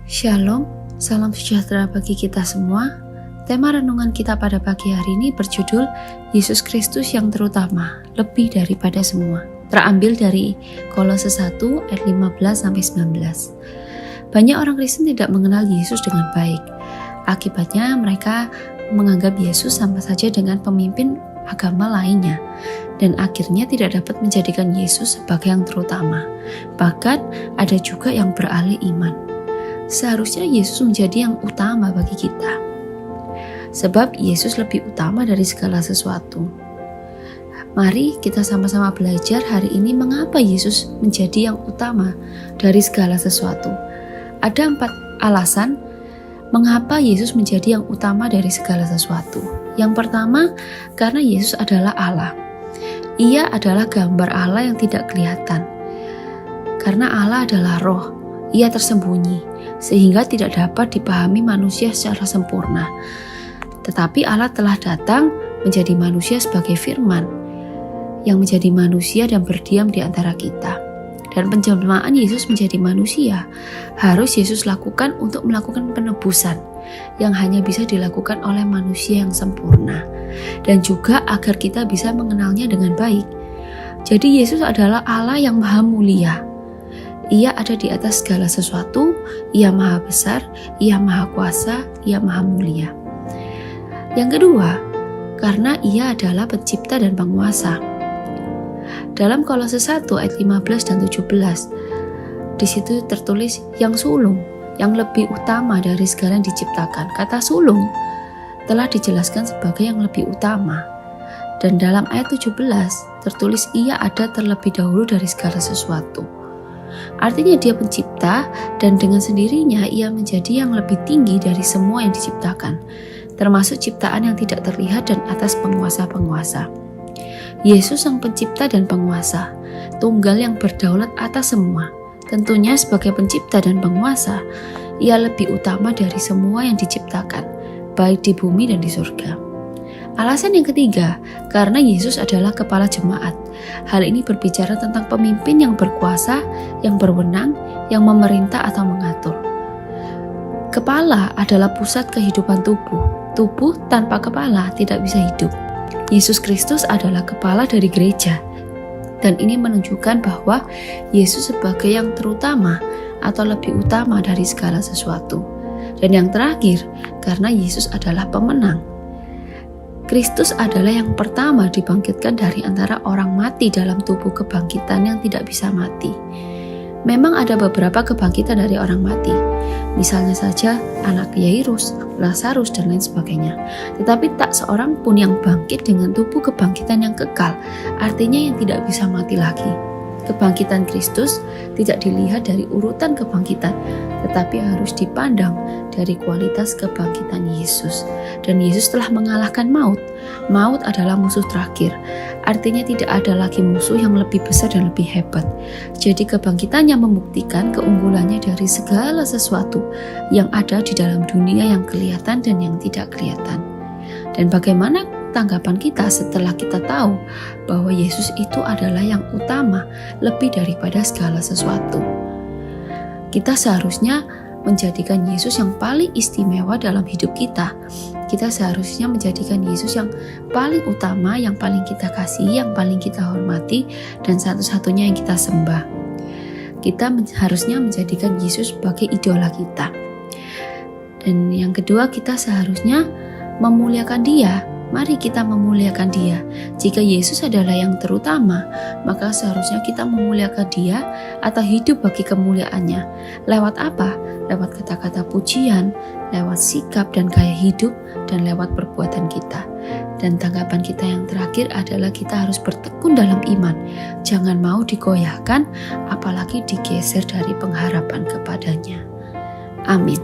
Shalom, salam sejahtera bagi kita semua. Tema renungan kita pada pagi hari ini berjudul Yesus Kristus yang terutama, lebih daripada semua. Terambil dari Kolose 1 ayat 15-19. Banyak orang Kristen tidak mengenal Yesus dengan baik. Akibatnya mereka menganggap Yesus sama saja dengan pemimpin agama lainnya, dan akhirnya tidak dapat menjadikan Yesus sebagai yang terutama. Bahkan ada juga yang beralih iman. Seharusnya Yesus menjadi yang utama bagi kita, sebab Yesus lebih utama dari segala sesuatu. Mari kita sama-sama belajar hari ini mengapa Yesus menjadi yang utama dari segala sesuatu. Ada 4 alasan mengapa Yesus menjadi yang utama dari segala sesuatu. Yang pertama, karena Yesus adalah Allah. Ia adalah gambar Allah yang tidak kelihatan. Karena Allah adalah roh, ia tersembunyi, sehingga tidak dapat dipahami manusia secara sempurna. Tetapi Allah telah datang menjadi manusia sebagai firman, yang menjadi manusia dan berdiam di antara kita. Dan penjelmaan Yesus menjadi manusia harus Yesus lakukan untuk melakukan penebusan yang hanya bisa dilakukan oleh manusia yang sempurna, dan juga agar kita bisa mengenalnya dengan baik. Jadi Yesus adalah Allah yang maha mulia. Ia ada di atas segala sesuatu, ia maha besar, ia maha kuasa, ia maha mulia. Yang kedua, karena ia adalah pencipta dan penguasa. Dalam Kolose 1 ayat 15 dan 17, di situ tertulis yang sulung, yang lebih utama dari segala yang diciptakan. Kata sulung telah dijelaskan sebagai yang lebih utama. Dan dalam ayat 17 tertulis ia ada terlebih dahulu dari segala sesuatu. Artinya dia pencipta, dan dengan sendirinya ia menjadi yang lebih tinggi dari semua yang diciptakan, termasuk ciptaan yang tidak terlihat dan atas penguasa-penguasa. Yesus sang pencipta dan penguasa, tunggal yang berdaulat atas semua. Tentunya sebagai pencipta dan penguasa, ia lebih utama dari semua yang diciptakan, baik di bumi dan di surga. Alasan yang ketiga, karena Yesus adalah kepala jemaat. Hal ini berbicara tentang pemimpin yang berkuasa, yang berwenang, yang memerintah atau mengatur. Kepala adalah pusat kehidupan tubuh. Tubuh tanpa kepala tidak bisa hidup. Yesus Kristus adalah kepala dari gereja. Dan ini menunjukkan bahwa Yesus sebagai yang terutama atau lebih utama dari segala sesuatu. Dan yang terakhir, karena Yesus adalah pemenang. Kristus adalah yang pertama dibangkitkan dari antara orang mati dalam tubuh kebangkitan yang tidak bisa mati. Memang ada beberapa kebangkitan dari orang mati, misalnya saja anak Yairus, Lazarus, dan lain sebagainya. Tetapi tak seorang pun yang bangkit dengan tubuh kebangkitan yang kekal, artinya yang tidak bisa mati lagi. Kebangkitan Kristus tidak dilihat dari urutan kebangkitan, tetapi harus dipandang dari kualitas kebangkitan Yesus. Dan Yesus telah mengalahkan maut. Maut adalah musuh terakhir. Artinya tidak ada lagi musuh yang lebih besar dan lebih hebat. Jadi kebangkitannya membuktikan keunggulannya dari segala sesuatu yang ada di dalam dunia yang kelihatan dan yang tidak kelihatan. Dan bagaimana tanggapan kita setelah kita tahu bahwa Yesus itu adalah yang utama, lebih daripada segala sesuatu? Kita seharusnya menjadikan Yesus yang paling istimewa dalam hidup kita. Kita seharusnya menjadikan Yesus yang paling utama, yang paling kita kasihi, yang paling kita hormati, dan satu-satunya yang kita sembah. Kita harusnya menjadikan Yesus sebagai idola kita. Dan yang kedua, kita seharusnya memuliakan Dia. Mari kita memuliakan Dia. Jika Yesus adalah yang terutama, maka seharusnya kita memuliakan Dia atau hidup bagi kemuliaannya. Lewat apa? Lewat kata-kata pujian, lewat sikap dan gaya hidup, dan lewat perbuatan kita. Dan tanggapan kita yang terakhir adalah kita harus bertekun dalam iman. Jangan mau digoyahkan, apalagi digeser dari pengharapan kepadanya. Amin.